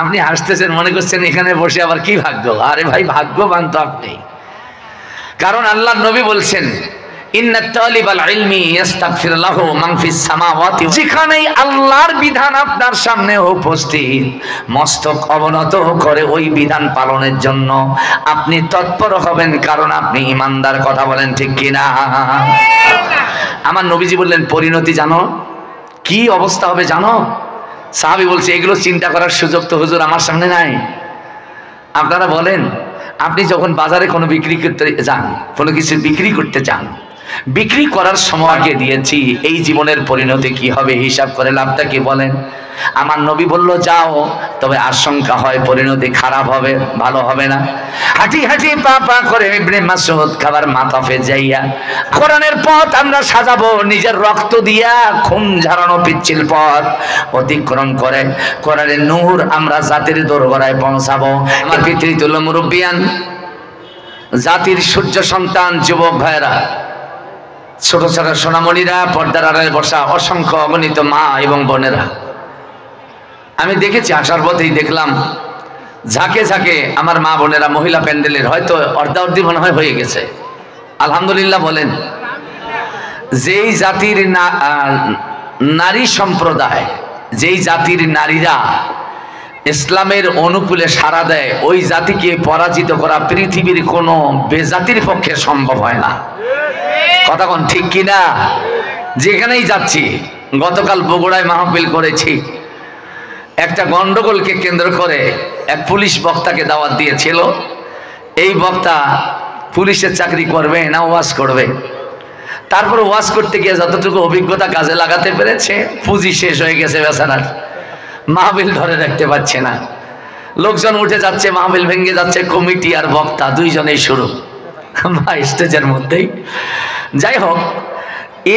আপনি হাসতেছেন, মনে করছেন এখানে বসে আবার কি ভাগ্য। আরে ভাই, ভাগ্যবান তো আপনি, কারণ আল্লাহর নবী বলছেন যেখানেই আল্লাহর বিধান আপনার সামনে উপস্থিত, মস্তক অবনত করে ওই বিধান পালনের জন্য আপনি তৎপর হবেন, কারণ আপনি ইমানদার। কথা বলেন ঠিক কিনা? আমার নবীজি বললেন পরিণতি জানো কি অবস্থা হবে জানো? সাহাবী বলছে এগুলো চিন্তা করার সুযোগ তো হুজুর আমার সামনে নাই। আপনারা বলেন, আপনি যখন বাজারে কোনো বিক্রি করতে যান, কোনো কিছু বিক্রি করতে চান, বিক্রি করার সময় আগে দিয়েছি এই জীবনের পরিণতি কি হবে হিসাব করে লাভটা কি বলেন? আমার নবী বলল যাও, তবে আশঙ্কা হয় পরিণতি খারাপ হবে, ভালো হবে না। হাঁটি হাঁটি পা পা করে ইবনে মাসউদ খাবার মাতাফে যাইয়া কোরআনের পথ আমরা সাজাবো, নিজের রক্ত দিয়া খুন ঝরানো পিচ্ছিল পথ অতিক্রম করে কোরআনের নূর আমরা জাতির দোরগোড়ায় পৌঁছাবো। আমার পিতৃতুল্য মুরব্বিয়ান, জাতির সূর্য সন্তান যুবক ভাইরা, ছোট ছোট সোনামণিরা, পর্দার আড়ালে বসা অসংখ্য অগণিত মা এবং বোনেরা, আমি দেখেছি আসার পথেই দেখলাম ঝাঁকে ঝাঁকে আমার মা বোনেরা মহিলা প্যান্ডেলের হয়তো অর্ধাঅর্ধি মনে হয় হয়ে গেছে। আলহামদুলিল্লাহ বলেন। যেই জাতির নারী সম্প্রদায়, যেই জাতির নারীরা ইসলামের অনুকূলে সাড়া দেয়, ওই জাতিকে পরাজিত করা পৃথিবীর কোনো বেজাতির পক্ষে সম্ভব হয় না। কথা কোন ঠিক কিনা? যেখানেই যাচ্ছি, গতকাল বগুড়ায় মাহফিল করেছি, একটা গন্ডগোলকে কেন্দ্র করে এক পুলিশ বক্তাকে দাওয়াত দিয়েছিল। এই বক্তা পুলিশের চাকরি করবে না ওয়াজ করবে, তারপর ওয়াজ করতে গিয়ে যতটুকু অভিজ্ঞতা কাজে লাগাতে পেরেছে, পুঁজি শেষ হয়ে গেছে বেচারার, মাহফিল ধরে রাখতে পারছে না। লোকজন উঠে যাচ্ছে, মাহফিল ভেঙে যাচ্ছে, কমিটি আর বক্তা দুইজনেই শুরু স্টেজের মধ্যেই। যাই হোক,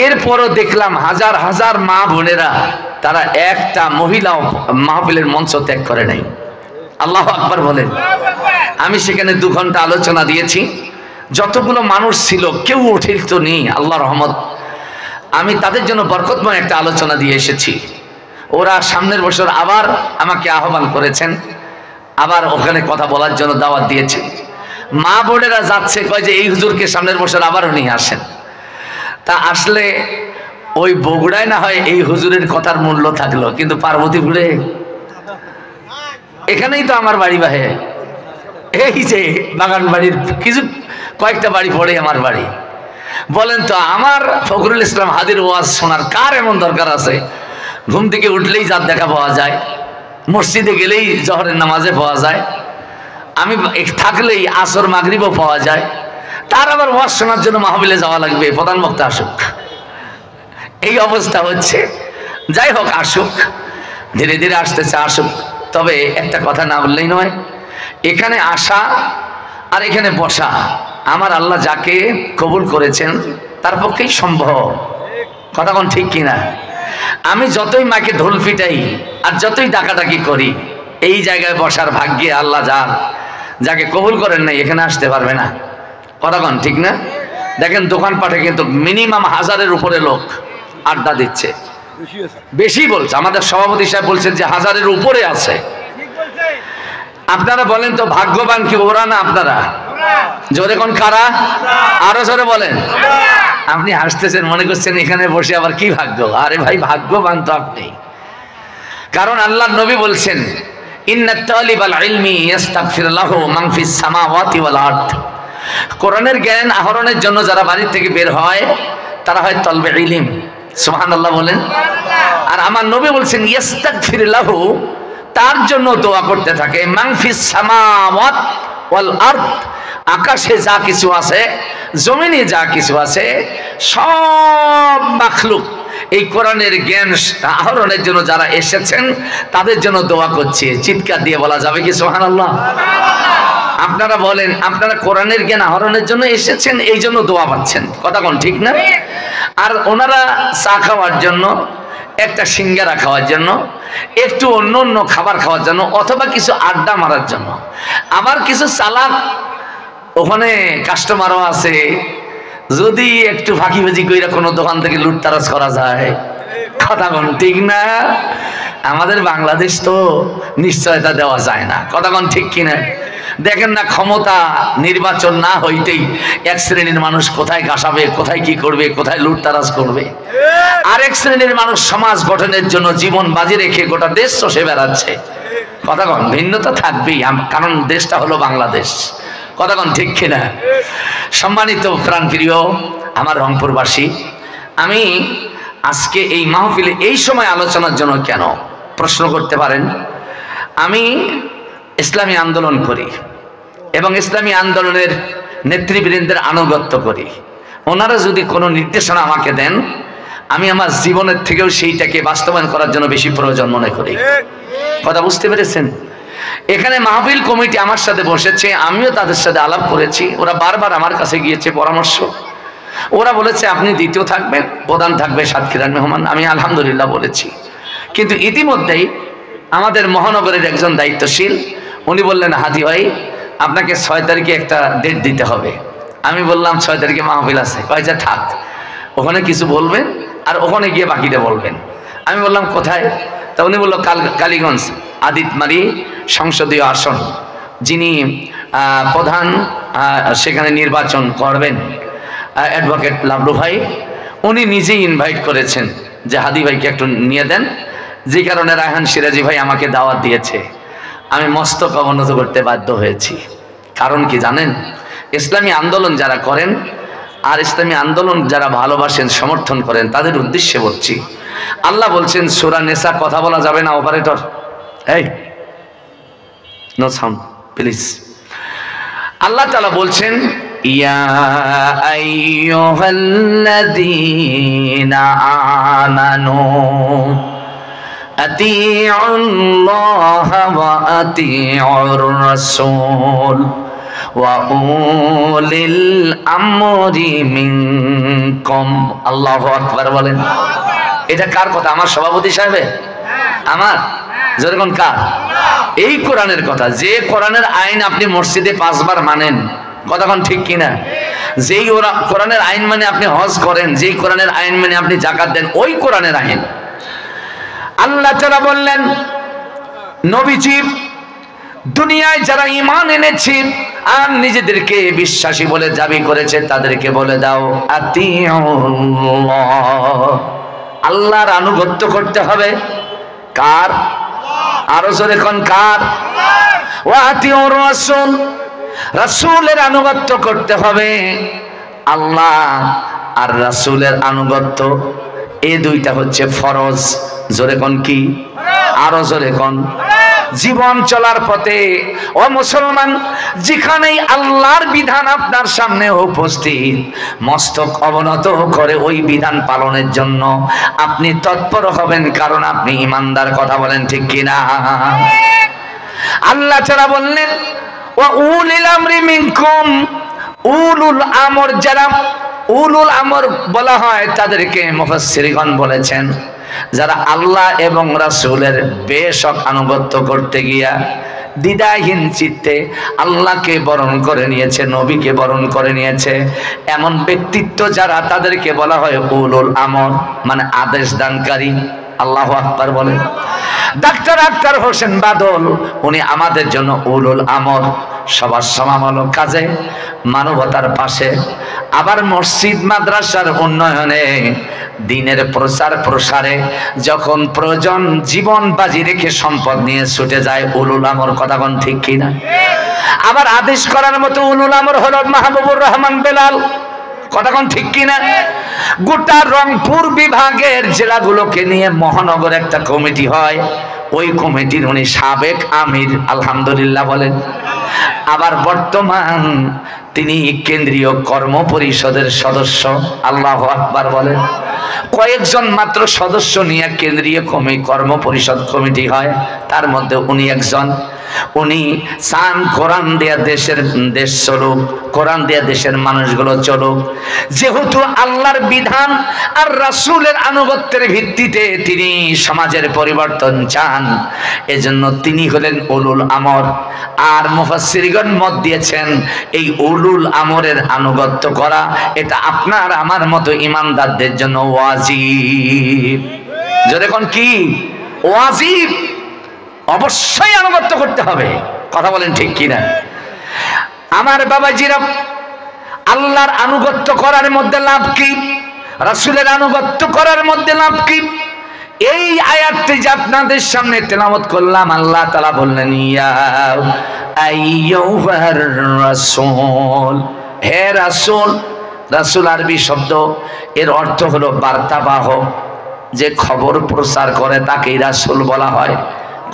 এরপরও দেখলাম হাজার হাজার মা বোনেরা, তারা একটা মহিলাও মাহফিলের মঞ্চ ত্যাগ করে নাই। আল্লাহু আকবার বলেন। আমি সেখানে 2 ঘন্টা আলোচনা দিয়েছি, যতগুলো মানুষ ছিল কেউ অতিরিক্ত নেই, আল্লাহর রহমত। আমি তাদের জন্য বরকতময় একটা আলোচনা দিয়ে এসেছি। ওরা সামনের বছর আবার আমাকে আহ্বান করেছেন, আবার ওখানে কথা বলার জন্য দাওয়াত দিয়েছে। মা বোনেরা যাচ্ছে, কয় যে এই হুজুরকে সামনের বছর আবারও নিয়ে আসেন। তা আসলে ওই বগুড়ায় না হয় এই হুজুরের কথার মূল্য থাকলো, কিন্তু পার্বতীপুরে, এখানেই তো আমার বাড়ি বাহে, এই যে বাগান বাড়ির কয়েকটা বাড়ি পড়ে আমার বাড়ি। বলেন তো, আমার ফখরুল ইসলাম হাদির ওয়াজ শোনার কার এমন দরকার আছে? ঘুম থেকে উঠলেই জাত দেখা পাওয়া যায়, মসজিদে গেলেই জহরের নামাজে পাওয়া যায়, আমি থাকলেই আসর মাগরিবও পাওয়া যায়। তার আবার ওয়াজ শোনার জন্য মাহফিলে যাওয়া লাগবে, প্রধান বক্তা আসুক। এই অবস্থা হচ্ছে। যাই হোক, আসুক, ধীরে ধীরে আসতেছে, আসুক। তবে একটা কথা না বললেই নয়, এখানে আসা আর এখানে বসা আমার আল্লাহ যাকে কবুল করেছেন তার পক্ষেই সম্ভব। কথা কোন ঠিক কিনা? আমি যতই মাকে ঢোল পিটাই আর যতই ডাকাডাকি করি, এই জায়গায় বসার ভাগ্যে আল্লাহ যাকে কবুল করেন নাই এখানে আসতে পারবে না। কথা কোন ঠিক না? দেখেন দোকানপাটে কিন্তু মিনিমাম 1000-এর উপরে লোক আড্ডা দিচ্ছে, বেশি বলছে। আমাদের সভাপতি সাহেব বলছেন যে 1000-এর উপরে আছে। আপনারা বলেন তো ভাগ্যবান কি ওরা না আপনারা? জোরে কোন কারা? আরো জোরে বলেন। আপনি হাসতেছেন, মনে করছেন এখানে বসে আবার কি ভাগ্য। আরে ভাই, ভাগ্যবান তো আপনি, কারণ আল্লাহর নবী বলছেন ইন্নাত তালিবাল ইলমি ইস্তাগফির লাহু মান ফিস সামাওয়াতি ওয়াল আরদ। কোরআনের জ্ঞান আহরণের জন্য যারা বাড়ি থেকে বের হয় তারা হয় তলবে ইলম। সুবহানাল্লাহ বলেন। আর আমার নবী বলছেন ইস্তাগফির লাহু, তার জন্য দোয়া করতে থাকে, মান ফিস সামাওয়াত ওয়াল আরদ, আকাশে যা কিছু আছে, জমিনে যা কিছু আছে, সব মাখলুক এই কোরআনের জ্ঞান আহরণের জন্য যারা এসেছেন তাদের জন্য দোয়া করছে। চিৎকার দিয়ে বলা যাবে কি সুবহানাল্লাহ? আপনারা বলেন, আপনারা কোরআনের জ্ঞান আহরণের জন্য এসেছেন, এই জন্য দোয়া পাচ্ছেন। কথা কোন ঠিক না? আর ওনারা চা খাওয়ার জন্য, একটা সিঙ্গারা খাওয়ার জন্য, একটু অন্য অন্য খাবার খাওয়ার জন্য, অথবা কিছু আড্ডা মারার জন্য, আবার কিছু চালাক ওখানে কাস্টমারও আছে, যদি একটু ফাঁকিবাজি কইরা কোনো দোকান থেকে লুটতারাজ করা যায় কথা কোন ঠিক না? আমাদের বাংলাদেশ তো নিশ্চয়তা দেওয়া যায় না, কথা কোন ঠিক কিনা? দেখেন না, ক্ষমতা নির্বাচন না হইতেই এক শ্রেণীর মানুষ কোথায় কাশাবে, কোথায় কি করবে, কোথায় লুটতারাজ করবে, আরেক শ্রেণীর মানুষ সমাজ গঠনের জন্য জীবন বাজি রেখে গোটা দেশ চষে বেড়াচ্ছে। কথা কন, ভিন্নতা থাকবেই, কারণ দেশটা হলো বাংলাদেশ। কথা কন ঠিক কিনা? সম্মানিত প্রাণপ্রিয় আমার রংপুরবাসী, আমি আজকে এই মাহফিলে এই সময় আলোচনার জন্য কেন প্রশ্ন করতে পারেন। আমি ইসলামী আন্দোলন করি এবং ইসলামী আন্দোলনের নেতৃবৃন্দের আনুগত্য করি। ওনারা যদি কোনো নির্দেশনা আমাকে দেন, আমি আমার জীবনের থেকেও সেইটাকে বাস্তবায়ন করার জন্য বেশি প্রয়োজন মনে করি। কথা বুঝতে পেরেছেন? এখানে মাহফিল কমিটি আমার সাথে বসেছে, আমিও তাদের সাথে আলাপ করেছি, ওরা বারবার আমার কাছে গিয়েছে পরামর্শ। ওরা বলেছে আপনি দ্বিতীয় থাকবেন, প্রধান থাকবে সাতক্ষীরার মেহমান। আমি আলহামদুলিল্লাহ বলেছি। কিন্তু ইতিমধ্যেই আমাদের মহানগরের একজন দায়িত্বশীল উনি বললেন, হাদি ভাই আপনাকে 6 তারিখে একটা ডেট দিতে হবে। আমি বললাম 6 তারিখে মাহফিল আছে। কয়েছে থাক, ওখানে কিছু বলবেন আর ওখানে গিয়ে বাকিটা বলবেন। আমি বললাম কোথায়? তা উনি বললো কালীগঞ্জ আদিতমারি সংসদীয় আসন, যিনি প্রধান সেখানে নির্বাচন করবেন অ্যাডভোকেট লাবলু ভাই, উনি নিজেই ইনভাইট করেছেন যে হাদি ভাইকে একটু নিয়ে দেন, যে কারণে রায়হান সিরাজি ভাই আমাকে দাওয়াত দিয়েছে। আমি মস্তক অবনত করতে বাধ্য হয়েছি। কারণ কি জানেন? ইসলামী আন্দোলন যারা করেন আর ইসলামী আন্দোলন যারা ভালোবাসেন, সমর্থন করেন, তাদের উদ্দেশ্যে বলছি। আল্লাহ বলছেন সূরা নিসা, কথা বলা যাবে না অপারেটর, এই নো সাউন্ড প্লিজ। আল্লাহ তাআলা বলছেন, ইয়া আইয়ুহাল্লাযীনা আমানু আতিউল্লাহা ওয়া আতিউর রাসূল ওয়া উলিল আমরি মিনকুম। আল্লাহু আকবার বলেন। এটা কার কথা? আমার সভাপতি সাহেবের? আমার? যেরকম কার? এই কোরআনের কথা। যে কোরআনের আইন আপনি মসজিদে 5 বার মানেন, কথাক্ষণ ঠিক কিনা? যেই কোরআনের আইন মানে আপনি হজ করেন, যেই কোরআনের আইন মানে আপনি যাকাত দেন, ওই কোরআনের আইন। আল্লাহ তাআলা বললেন, নবীজি দুনিয়ায় যারা ঈমান এনেছে আর নিজেদেরকে বিশ্বাসী বলে দাবি করেছে, তাদেরকে বলে দাও আতিউল্লাহ, আল্লাহর আনুগত্য করতে হবে। কার? আরো জোরে কোন কার? ওয়া আতিউর রাসূল, রাসূলের আনুগত্য করতে হবে। আল্লাহ আর রাসূলের আনুগত্য, এই দুইটা হচ্ছে ফরজ। জোরে কোন কি? আরো জোরে কোন? জীবন চলার পথে ও মুসলমান, যেখানেই আল্লাহর বিধান আপনার সামনে উপস্থিত, মস্তক অবনত করে ওই বিধান পালনের জন্য আপনি তৎপর হবেন, কারণ আপনি ঈমানদার। কথা বলেন ঠিক কিনা? আল্লাহ তাআলা বললেন, ওয়া উলিল আমরি মিনকুম, উলুল আমর, যারা উলুল আমর বলা হয় তাদেরকে মুফাসসিরগণ বলেছেন যারা আল্লাহ এবং রাসূলের বেশক আনুগত্য করতে গিয়া দ্বিধাহীন চিত্তে আল্লাহকে বরণ করে নিয়েছে, নবীকে বরণ করে নিয়েছে, এমন ব্যক্তিত্ব যারা, তাদেরকে বলা হয় উলুল আমর, মানে আদেশ দানকারী। আল্লাহু আকবার বলে। ডাক্তার আক্তার হোসেন বাদল, উনি আমাদের জন্য উলুল আমর, সবার সমামূলক কাজে, মানবতার পাশে, আবার মসজিদ মাদ্রাসার উন্নয়নে, দিনের প্রচার প্রসারে যখন প্রয়োজন জীবন বাজি রেখে সম্পদ নিয়ে ছুটে যায় উলুল আমর। কথা কোন ঠিক কিনা? আবার আদেশ করার মতো উলুল আমর হলো মাহবুবুর রহমান বেলাল। কথা কোন ঠিক কিনা? গোটা রংপুর বিভাগের জেলাগুলোকে নিয়ে মহানগর একটা কমিটি হয়, ওই কমিটির উনি সাবেক আমির, আলহামদুলিল্লাহ বলেন। আবার বর্তমান তিনি কেন্দ্রীয় কর্ম পরিষদের সদস্য। আল্লাহু আকবার বলেন। কয়েকজন মাত্র সদস্য নিয়ে কেন্দ্রীয় কর্ম পরিষদ কমিটি হয়, তার মধ্যে উনি একজন। উনি চান কোরআন দেয়া দেশ চলুক, কোরআন দেয়া দেশের মানুষগুলো চলুক। যেহেতু আল্লাহর বিধান আর রাসূলের আনুগত্যের ভিত্তিতে তিনি সমাজের পরিবর্তন চান, এজন্য তিনি হলেন উলুল আমর। আর মুফাসসিরগণ মত দিয়েছেন এই উলুল আমরের আনুগত্য করা এটা আপনার আমার মতো ঈমানদারদের জন্য ওয়াজিব। যখন কি ওয়াজিব, অবশ্যই আনুগত্য করতে হবে। কথা বলেন ঠিক কিনা? আমার বাবাজিরা, আল্লাহর আনুগত্য করার মধ্যে লাভ কি, রাসূলের আনুগত্য করার মধ্যে লাভ কি? এই আয়াতটি যে আপনাদের সামনে তেলাওয়াত করলাম, আল্লাহ তাআলা বললেন ইয়া আইয়ুহার রাসূল, হে রাসূল। রাসূল আরবি শব্দ, এর অর্থ হলো বার্তাবাহক। যে খবর প্রচার করে তাকেই রাসূল বলা হয়।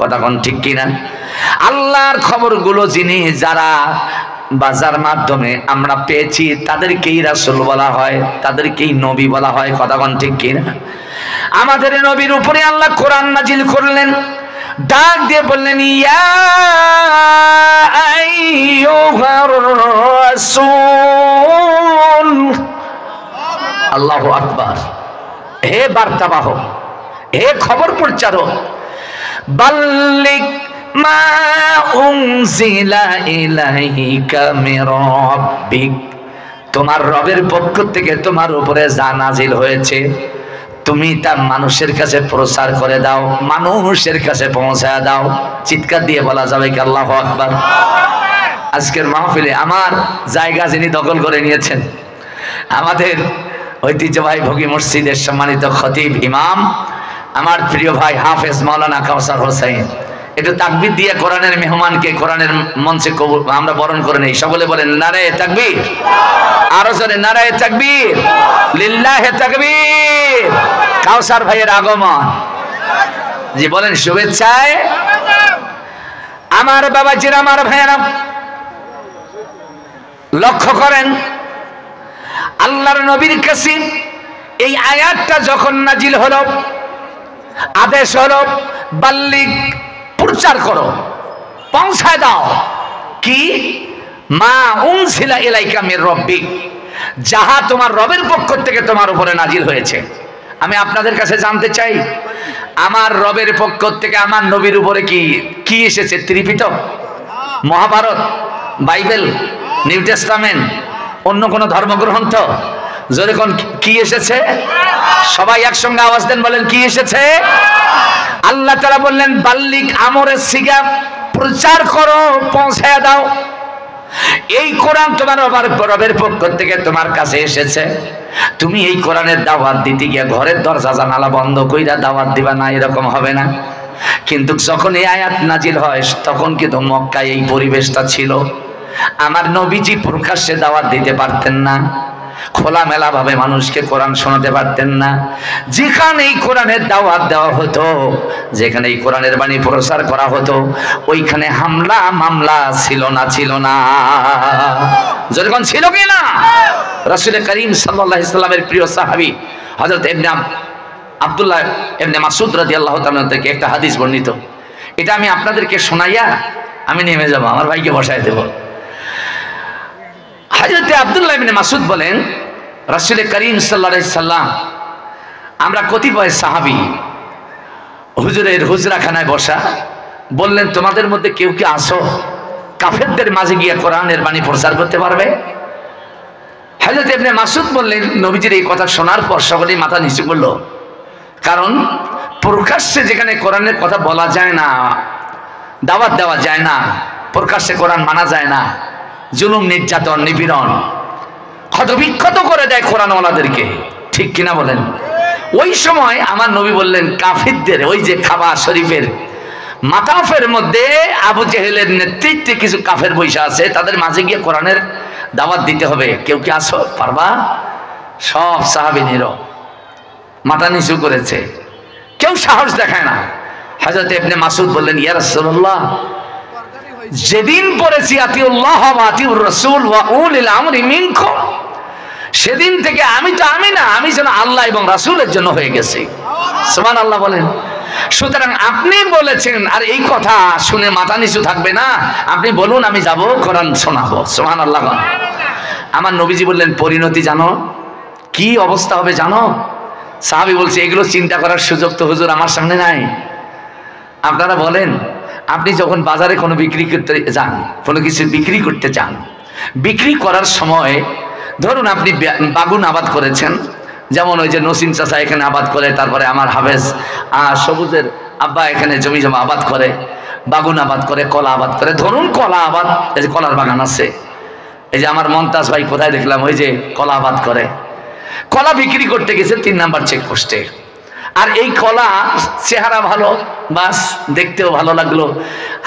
কথা কোন ঠিক কিনা? আল্লাহর খবরগুলো যিনি যারা বাজার মাধ্যমে আমরা পেয়েছি তাদেরকেই রাসূল বলা হয়, তাদেরকেই নবী বলা হয়। কথা কোন ঠিক কিনা? আমাদের নবীর উপরে আল্লাহ কোরআন নাজিল করলেন, ডাক দিয়ে বললেন ইয়া আইয়ুহার রাসূল। আল্লাহু আকবার। হে বার্তাবাহক, হে খবর প্রচারক, বাল্লিগ মা উনজিলা ইলাইকা মির রাব্বিক, তোমার রবের পক্ষ থেকে তোমার উপরে যা নাজিল হয়েছে তুমি তা মানুষের কাছে প্রচার করে দাও, মানুষের কাছে পৌঁছায় দাও। চিৎকার দিয়ে বলা যাবে কি আল্লাহু আকবার? আজকের মাহফিলে আমার জায়গা যিনি দখল করে নিয়েছেন, আমাদের ঐতিহ্যবাহী ভোগী মসজিদের সম্মানিত খতিব ইমাম, আমার প্রিয় ভাই হাফেজ মাওলানা কাউসার হোসেন, একটু তাকবীর দিয়ে কোরআনের মেহমানকে কোরআনের মঞ্চে আমরা বরণ করে নেই। সকলে বলেন নারায়ে তাকবীর, আরো জোরে নারায়ে তাকবীর, লিল্লাহে তাকবীর। কাউসার ভাইয়ের আগমন, জি বলেন শুভেচ্ছায়। আমার বাবাজিরা, আমার ভাইয়েরা, লক্ষ্য করেন আল্লাহর নবীর কাছে এই আয়াতটা যখন নাজিল হলো, আদেশ হলো বাল্লিগ, প্রচার করো, পৌঁছায় দাও। কি? মা উনজিলা ইলাইকা মির রাব্বিক, যাহা তোমার রবের পক্ষ থেকে তোমার উপরে নাজিল হয়েছে। আমি আপনাদের কাছে জানতে চাই, আমার রবের পক্ষ থেকে আমার নবীর উপরে কি কি এসেছে? Tripitaka, Mahabharata, Bible, New Testament, অন্য কোন ধর্মগ্রন্থ? যখন কি এসেছে? সবাই একসঙ্গে আওয়াজ দেন, বলেন কি এসেছে? আল্লাহ তাআলা বললেন বাল্লিগ, আমরের সিগা, প্রচার করো, পৌঁছায় দাও। এই কোরআন তোমার রবের পক্ষ থেকে তোমার কাছে এসেছে, তুমি এই কোরআনের দাওয়াত দিতে গিয়ে ঘরের দরজা জানালা বন্ধ কইরা দাওয়াত দিবা না, এরকম হবে না। কিন্তু যখন এই আয়াত নাজিল হয় তখন কিন্তু মক্কায় এই পরিবেশটা ছিল। আমার নবীজি প্রকাশ্যে দাওয়াত দিতে পারতেন না, খোলামেলা ভাবে মানুষকে কোরআন শোনাতে পারতেন না। যেখানে এই কোরআনের দাওয়াত দেওয়া হতো, যেখানে এই কোরআনের বাণী প্রচার করা হতো, ওইখানে হামলা মামলা ছিল না, ছিল না। যখন ছিল কি না? রাসূল করিম সাল্লাল্লাহু আলাইহি সাল্লামের প্রিয় সাহাবী হযরত ইবনে আব্দুল্লাহ ইবনে মাসউদ রাদিয়াল্লাহু তাআলা থেকে একটা হাদিস বর্ণিত। এটা আমি আপনাদেরকে শোনাইয়া আমি নেমে যাব, আমার ভাইকে বসায় দেব। হযরত আব্দুল্লাহ ইবনে মাসউদ বলেন, রাসূল করিম সাল্লাল্লাহু আলাইহি সাল্লাম, আমরা কতিপয় সাহাবী হুজুরের হুজরাখানায় বসা, বললেন তোমাদের মধ্যে কেউ কি আসো কাফেরদের মাঝে গিয়ে কোরআনের বাণী প্রচার করতে পারবে? হযরত ইবনে মাসউদ বললেন, নবীজির এই কথা শোনার পর সকলেই মাথা নিচু করলো। কারণ প্রকাশ্যে যেখানে কোরআনের কথা বলা যায় না, দাওয়াত দেওয়া যায় না, প্রকাশ্যে কোরআন মানা যায় না, জুলুম নির্যাতন নিপীড়ন ক্ষতবিক্ষত করে দেয় কোরআনওয়ালাদেরকে, ঠিক কিনা বলেন? ওই সময় আমার নবী বললেন কাফিরদের, ওই যে কাবা শরীফের মাতাফের মধ্যে আবু জেহেলের নেতৃত্বে কিছু কাফের বৈশা আছে, তাদের মাঝে গিয়ে কোরআনের দাওয়াত দিতে হবে। কেউ কি আসো, পারবা? সব সাহাবী নীরব, মাথা নিচু করেছে, কেউ সাহস দেখায় না। হযরত ইবনে মাসউদ বললেন, ইয়া রাসূলুল্লাহ, যেদিন পড়েছি আতিউল্লাহ ওয়া আতিউর রাসূল ওয়া উলিল আমরি মিনকুম, সেদিন থেকে আমি তো আমি না, আমি যেন আল্লাহ এবং রাসূলের জন্য হয়ে গেছি। সুবহানাল্লাহ বলেন। সুতরাং আপনি বলেছেন, আর এই কথা শুনে মাথা নিচু থাকবে না, আপনি বলুন আমি যাব, কোরআন শোনাবো। সুবহানাল্লাহ। আমার নবীজি বললেন পরিণতি জানো, কি অবস্থা হবে জানো? সাহাবী বলছে এগুলো চিন্তা করার সুযোগ তো হুজুর আমার সামনে নাই। আপনারা বলেন, আপনি যখন বাজারে কোনো বিক্রি করতে যান, কোনো কিছু বিক্রি করতে চান, বিক্রি করার সময় ধরুন আপনি বাগুন আবাদ করেছেন, যেমন ওই যে নসিম চাচা এখানে আবাদ করে, তারপরে আমার হাফেজ সবুজের আব্বা এখানে জমি জমা আবাদ করে, বাগুন আবাদ করে, কলা আবাদ করে। ধরুন কলা আবাদ, এই যে কলার বাগান আছে, এই যে আমার মমতাজ ভাই কোথায় দেখলাম ওই যে কলা আবাদ করে, কলা বিক্রি করতে গেছে 3 নাম্বার চেকপোস্টে। আর এই কলা চেহারা ভালো, বাস দেখতেও ভালো লাগলো।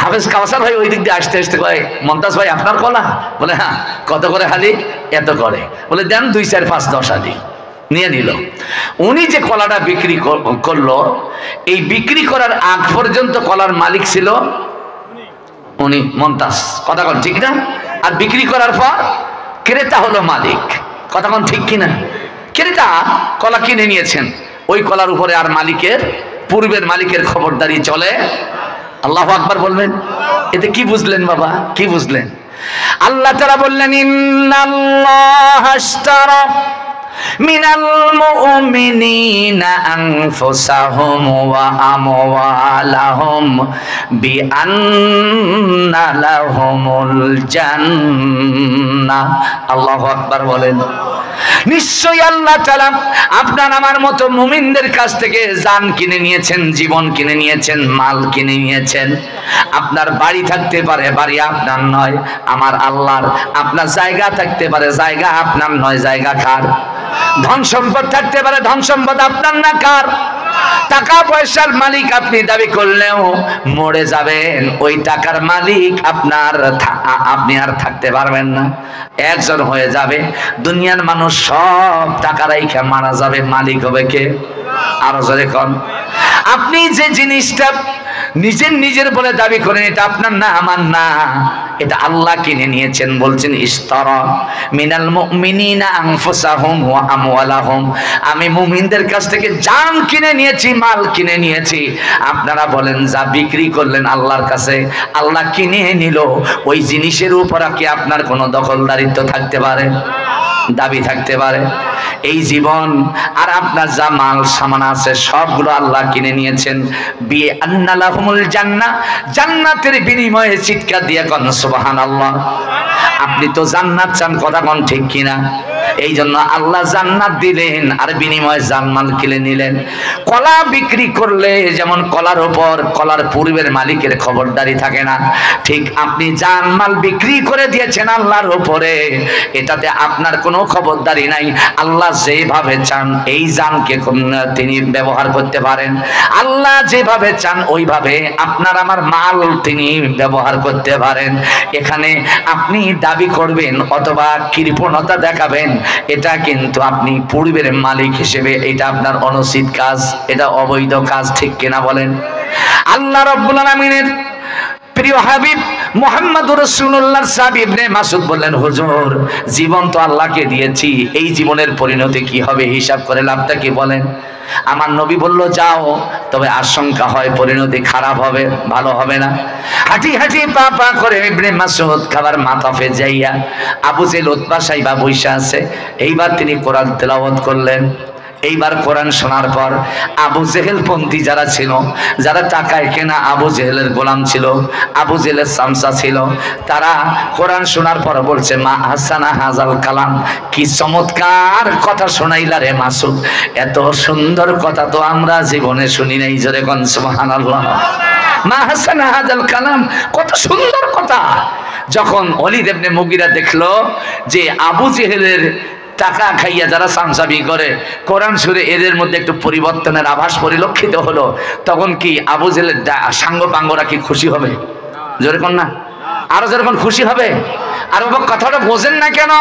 হাফেজ কাউসার ভাই ওই দিক দিয়ে আসতে আসতে কয়, মমতাজ ভাই আপনার কলা? বলে হ্যাঁ। কত করে হালি? এত করে। বলে দেন 2, 4, 5, 10 হালি। নিয়ে নিল। উনি যে কলাটা বিক্রি করলো, এই বিক্রি করার আগ পর্যন্ত কলার মালিক ছিল উনি, মমতাজ। কথা কোন ঠিক না? আর বিক্রি করার পর ক্রেতা হলো মালিক। কথা কোন ঠিক কিনা? ক্রেতা কলা কিনে নিয়েছেন, ওই কলার উপরে আর মালিকের, পূর্বের মালিকের খবরদারি চলে। আল্লাহু আকবার বলবেন। এতে কি বুঝলেন বাবা, কি বুঝলেন? আল্লাহ তাআলা বললেন ইন্নাল্লাহা আশতারা মিনাল মুমিনিনা আনফুসাহুম ওয়া আমওয়ালাহুম বিআন্না লাহুমুল জান্নাহ। আল্লাহু আকবার বলেন। নিশ্চয়ই আল্লাহ তাআলা আপনার আমার মতো মুমিনদের কাছ থেকে জান কিনে নিয়েছেন, জীবন কিনে নিয়েছেন, মাল কিনে নিয়েছেন। আপনার বাড়ি থাকতে পারে, বাড়ি আপনার নয়, আমার আল্লাহর। আপনার জায়গা থাকতে পারে, জায়গা আপনার নয়, জায়গা কার? ধন সম্পদ থাকতে পারে, ধন সম্পদ আপনার না, কার? টাকা পয়সার মালিক আপনি দাবি করলেও মরে যাবেন, ওই টাকার মালিক আপনার, আপনি আর থাকতে পারবেন না। একজন হয়ে যাবে। দুনিয়ার মানুষ সব টাকা রাইখা মারা যাবে, মালিক হবে কে? আরো জোরে কোন। আপনি যে জিনিসটা নিজের বলে দাবি করেন, এটা আপনার না, আমার না, এটা আল্লাহ কিনে নিয়েছেন। বলছেন ইশতারা মিনাল মুমিনিনা আনফুসাহুম ওয়া আমওয়ালাহুম, আমি মুমিনদের কাছ থেকে জান কিনে নিয়েছি, মাল কিনে নিয়েছি। আপনারা বলেন যা বিক্রি করলেন আল্লাহর কাছে, আল্লাহ কিনে নিল, ওই জিনিসের উপর কি আপনার কোনো দখলদারিত্ব থাকতে পারে, দাবি থাকতে পারে? এই জীবন আর আপনার যা মাল সামান আছে সবগুলো আল্লাহ কিনে নিয়েছেন। বিআন্না লাহুমুল জান্নাহ, জান্নাতের বিনিময়ে চিৎকার দিয়ে কোন সুবহানাল্লাহ। আপনি তো জান্নাত চান, কথা কোন ঠিক কিনা? এই জন্য আল্লাহ জান্নাত দিলেন আর বিনিময়ে জানমাল কিনে নিলেন। কলা বিক্রি করলে যেমন কলার উপর কলার পূর্বের মালিকের খবরদারি থাকে না, ঠিক আপনি জানমাল বিক্রি করে দিয়েছেন আল্লাহর উপরে, এটাতে আপনার কোনো খবরদারি নাই। আল্লাহ যেভাবে চান এই জানকে তিনি ব্যবহার করতে পারেন, আল্লাহ যেভাবে চান ওইভাবে আপনার আমার মাল তিনি ব্যবহার করতে পারেন। এখানে আপনি দাবি করবেন অথবা কৃপণতা দেখাবেন, এটা কিন্তু আপনি পূর্বের মালিক হিসেবে এটা আপনার অনুচিত কাজ, এটা অবৈধ কাজ, ঠিক কিনা বলেন? আল্লাহ রাব্বুল আলামিনের প্রিয় হাবিব মুহাম্মদুর রাসূলুল্লাহ সাহাবী ইবনে মাসউদ বললেন, হুজুর জীবন তো আল্লাহকে দিয়েছি, এই জীবনের পরিণতি কি হবে হিসাব করে লাভটা কি বলেন? আমার নবী বলল যাও, তবে আশঙ্কা হয় পরিণতি খারাপ হবে, ভালো হবে না। হাঁটি হাঁটি পা পা করে ইবনে মাসউদ খাবার মাতাফে যাইয়া আবু জেহেল উতবা সাইবা বৈশা আছে। এইবার তিনি কোরআন তেলাওয়াত করলেন। এইবার কোরআন শোনার পর আবু জেহেল পন্থী যারা ছিল, যারা টাকায় কেনা আবু জেহেলের গোলাম ছিল, আবু জেহেলের সামসা ছিল, তারা কোরআন শোনার পর বলছে মা হাসানা হাজাল কালাম, কি চমৎকার কথা শোনাইলা রে মাসুদ, এত সুন্দর কথা তো আমরা জীবনে শুনি নাই। জোরে কোন সুবহানাল্লাহ। মা হাসানা হাজাল কালাম, কত সুন্দর কথা। যখন ওলীদ ইবনে মুগীরা দেখলো যে আবু জেহেলের টাকা খাইয়া যারা সামসাবি করে কোরআন সুরে এদের মধ্যে একটু পরিবর্তনের আভাস পরিলক্ষিত হলো, তখন কি আবু জেহেলের সাঙ্গ পাঙ্গরা কি খুশি হবে? জোরে কোন না, আরো যেরকম খুশি হবে। আর বাবা কথাটা বোঝেন না কেন?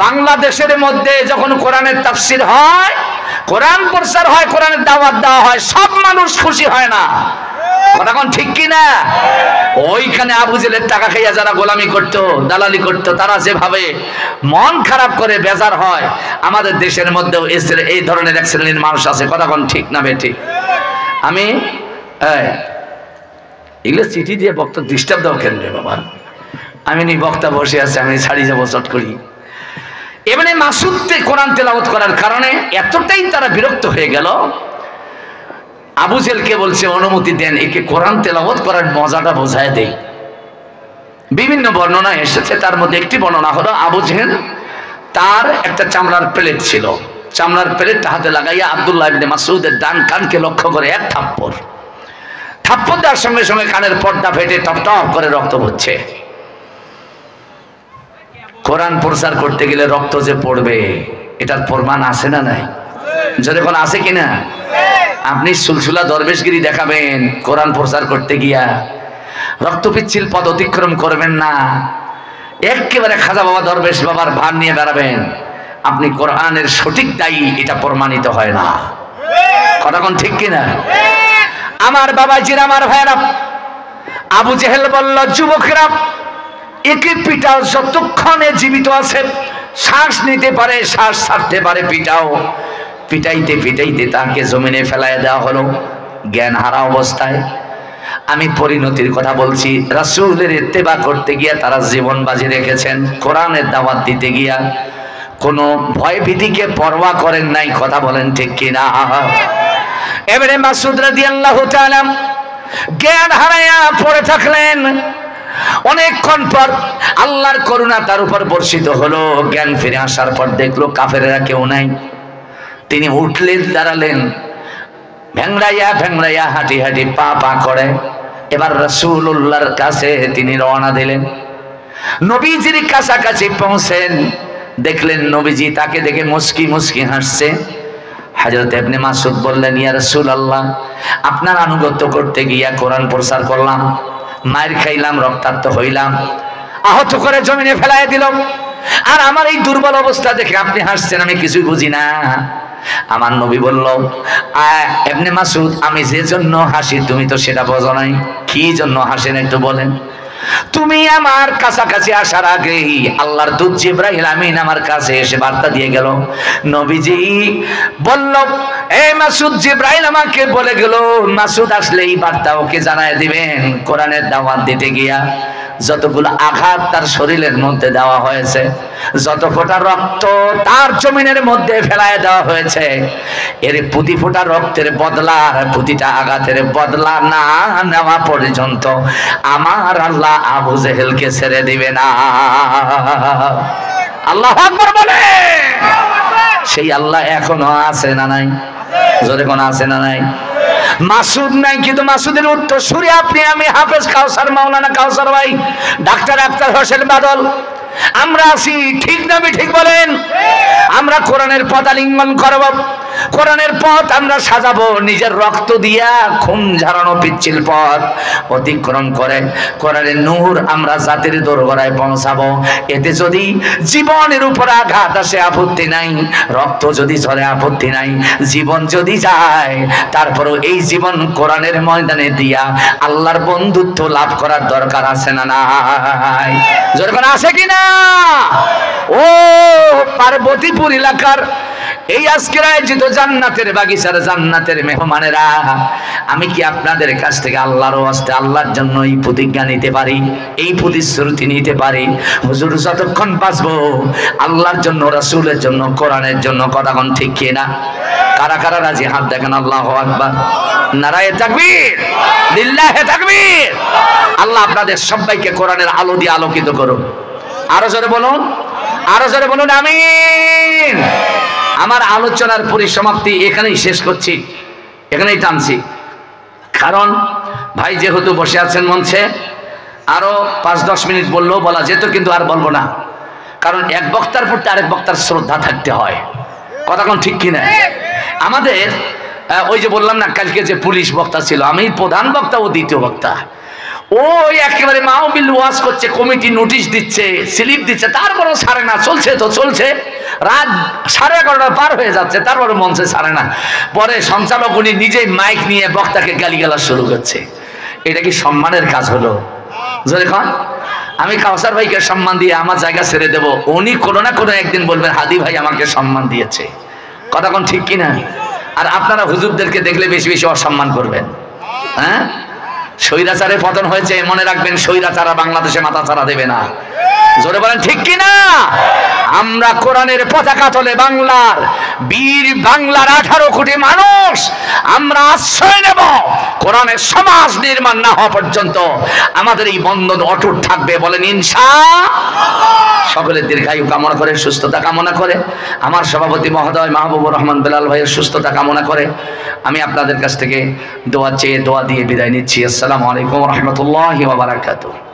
বাংলাদেশের মধ্যে যখন কোরআনের তাফসীর হয়, কোরআন প্রচার হয়, কোরআনের দাওয়াত দেওয়া হয়, সব মানুষ খুশি হয় না, কথা কোন ঠিক কিনা? ওইখানে আবু জেহেলের টাকা খাইয়া যারা গোলামি করতো, দালালি করতো, তারা যেভাবে মন খারাপ করে বেজার হয়, আমাদের দেশের মধ্যেও এই ধরনের এক শ্রেণীর মানুষ আছে, কথা কোন ঠিক না বেঠিক? আমি এগুলো চিঠি দিয়ে বক্তা ডিস্টার্ব দাও কেন রে বাবা? আমি নি বক্তা বসে আছে, আমি ছাড়ি যাবো চট করি। এবারে মাসুদকে কোরআন তেলাওয়াত করার কারণে এতটাই তারা বিরক্ত হয়ে গেল, আবু জেহেলকে বলছে অনুমতি দেন, একে কোরআন তেলাওয়াত করার মজাটা বোঝায় দেই। বিভিন্ন বর্ণনা এসেছে, তার মধ্যে একটি বর্ণনা হলো আবু জেহেল তার একটা চামড়ার প্লেট ছিল, চামড়ার প্লেট হাতে লাগাইয়া আব্দুল্লাহ ইবনে মাসউদের ডান কানকে লক্ষ্য করে এক থাপ্পড় দেওয়ার সঙ্গে সঙ্গে কানের পর্দা ফেটে টপ টপ করে রক্ত পড়ছে। কোরআন প্রচার করতে গেলে রক্ত যে পড়বে এটার প্রমাণ আছে না নাই? যদি কোন আছে কিনা? আপনি সুলসুলা দরবেশগিরি দেখাবেন কোরআন প্রচার করতে গিয়া, রক্ত পিচ্ছিল পদ অতিক্রম করবেন না, একেবারে খাজা বাবা দরবেশ বাবার ভার নিয়ে বেড়াবেন, আপনি কোরআনের সঠিক দায়ী এটা প্রমাণিত হয় না। কথা কোন ঠিক কিনা? আমার বাবাজির, আমার ভাইরা, আবু জেহেল বলল যুবকরা একে পিটাও, যতক্ষণে জীবিত আছে শ্বাস নিতে পারে শ্বাস ছাড়তে পারে পিটাও। পিটাইতে পিটাইতে তাকে জমিনে ফেলায় দেওয়া হলো জ্ঞান হারা অবস্থায়। আমি পরিণতির কথা বলছি, রাসূলের ইত্তেবা করতে গিয়া তারা জীবন বাজি রেখেছেন, কোরআনের দাওয়াত দিতে গিয়া কোনো ভয় ভীতিকে পরোয়া করেন নাই। কথা বলেন ঠিক কিনা? এবারে মাসউদ রাদিয়াল্লাহু তাআলা জ্ঞান হারায়া পড়ে থাকলেন। অনেকক্ষণ পর আল্লাহর করুণা তার উপর বর্ষিত হলো। জ্ঞান ফিরে আসার পর দেখলো কাফেরেরা কেউ নাই। তিনি উঠলেন, দাঁড়ালেন, ভেংড়াইয়া ভেংড়াইয়া হাঁটি হাঁটি পা পা করে এবার রাসূলুল্লাহর কাছে তিনি রওনা দিলেন। নবীজির কাছাকাছি পৌঁছেন, দেখলেন নবীজি তাকে দেখে মুস্কি মুস্কি হাসছে। হযরত ইবনে মাসউদ বললেন, ইয়া রাসূলুল্লাহ, আপনার আনুগত্য করতে গিয়া কোরআন প্রচার করলাম, মায়ের খাইলাম, রক্তাক্ত হইলাম, আহত করে জমিনে ফেলাইয়া দিলাম, আর আমার এই দুর্বল অবস্থা দেখে আপনি হাসছেন, আমি কিছুই বুঝি না। আমার নবী বলল, ইবনে মাসউদ, আমি যে জন্য হাসি তুমি তো সেটা বোঝো নাই। কি জন্য হাসেন একটু বলেন? তুমি আমার কাছাকাছি আসার আগেই আল্লাহর দূত জিবরাইল আমিন আমার কাছে এসে বার্তা দিয়ে গেল। নবীজি বলল, এই মাসউদ, জিবরাইল আমাকে বলে গেল মাসউদ আসলে এই বার্তা ওকে জানায় দিবেন। কোরআনের দাওয়াত দিতে গিয়া যতগুলো আঘাত তার শরীরের মধ্যে দেওয়া হয়েছে, যত ফোঁটা রক্ত তার জমিনের মধ্যে ফেলায় দেওয়া হয়েছে, এর প্রতি ফোঁটা রক্তের বদলা, প্রতিটা আঘাতের বদলা না নেওয়া পর্যন্ত আমার আল্লাহ আবু জেহেলকে ছেড়ে দিবে না। আল্লাহু আকবার বলে। সেই আল্লাহ এখনো আছে না নাই? জোরে কোন আছে না নাই? মাসুদ নাই, কিন্তু মাসুদের উত্তর সুরে আপনি, আমি, হাফেজ কাউসার, মাওলানা কাউসার ভাই, ডাক্তার আক্তার হোসেন বাদল, আমরা আছি। ঠিক না? ঠিক বলেন। আমরা কোরআনের পথ আলিঙ্গন করব, কোরআনের পথ আমরা সাজাবো, নিজের রক্ত দিয়া খুন ঝরানো পিচ্ছিল পথ অতিক্রম করে কোরআনের নূর আমরা জাতির দোরগোড়ায় পৌঁছাবো। এতে যদি জীবনের উপর আঘাত আসে আপত্তি নাই, রক্ত যদি ঝরে আপত্তি নাই, জীবন যদি যায় তারপরও এই জীবন কোরআনের ময়দানে দিয়া আল্লাহর বন্ধুত্ব লাভ করার দরকার আছে না নাই? যখন আছে কিনা? ও পার্বতীপুর এলাকার এই আজকের আয়োজিত জান্নাতের বাগিচার জান্নাতের মেহমানেরা, আমি কি আপনাদের কাছ থেকে আল্লাহর ওয়াস্তে আল্লাহর জন্য এই প্রতিজ্ঞা নিতে পারি, এই প্রতিশ্রুতি নিতে পারি, হুজুর যতক্ষণ বাঁচবো আল্লাহর জন্য, রাসূলের জন্য, কোরআনের জন্য? কথা কোন ঠিক কি না? কারা কারা রাজি? হাত দেখেন। আল্লাহু আকবার, নারায়ে তাকবীর, লিল্লাহি তাকবীর। আল্লাহ আপনাদের সবাইকে কোরআনের আলো দিয়ে আলোকিত করুন। আরো জোরে বলুন, আরো জোরে বলুন আমিন। আমার আলোচনার পরিসমাপ্তি এখানেই শেষ করছি, এখানেই টানছি। কারণ ভাই যেহেতু বসে আছেন মঞ্চে, আরো 5-10 মিনিট বললেও বলা যেত, কিন্তু আর বলবো না। কারণ এক বক্তার প্রতি আরেক বক্তার শ্রদ্ধা থাকতে হয়। কথা কোন ঠিক কিনা? আমাদের ওই যে বললাম না, কালকে যে পুলিশ বক্তা ছিল, আমি প্রধান বক্তা ও দ্বিতীয় বক্তা, ওই একেবারে মাহফিল ওয়াজ করছে, কমিটি নোটিশ দিচ্ছে, স্লিপ দিচ্ছে, তারপরও ছাড়ে না। চলছে তো চলছে, রাত 11:30 পার হয়ে যাচ্ছে, তারপরে মঞ্চে ছাড়ে না। পরে সঞ্চালক উনি নিজেই মাইক নিয়ে বক্তাকে গালিগালাজ শুরু করছে। এটা কি সম্মানের কাজ হলো? জোরে কন। আমি কাউসার ভাইকে সম্মান দিয়ে আমার জায়গা ছেড়ে দেব, উনি কোনো না কোনো একদিন বলবেন হাদি ভাই আমাকে সম্মান দিয়েছে। কথা কোন ঠিক কিনা? আর আপনারা হুজুরদেরকে দেখলে বেশি বেশি অসম্মান করবেন। হ্যাঁ, স্বৈরাচারে পতন হয়েছে, মনে রাখবেন স্বৈরাচারা বাংলাদেশে মাথা ছাড়া দেবে না। জোরে বলেন ঠিক কিনা? আমরা কোরআনের পতাকা তোলে বাংলার বীর বাংলার 18 কোটি মানুষ আমরা আশ্রয় নেব। কোরআনের সমাজ নির্মাণ না হওয়া পর্যন্ত আমাদের এই বন্ধন অটুট থাকবে। বলেন ইনশাআল্লাহ। সকলের দীর্ঘায়ু কামনা করে, সুস্থতা কামনা করে, আমার সভাপতি মহোদয় মাহবুবুর রহমান বেলাল ভাইয়ের সুস্থতা কামনা করে আমি আপনাদের কাছ থেকে দোয়া চেয়ে দোয়া দিয়ে বিদায় নিচ্ছি। আসসালামু আলাইকুম ওয়া রাহমাতুল্লাহি ওয়া বারাকাতুহু।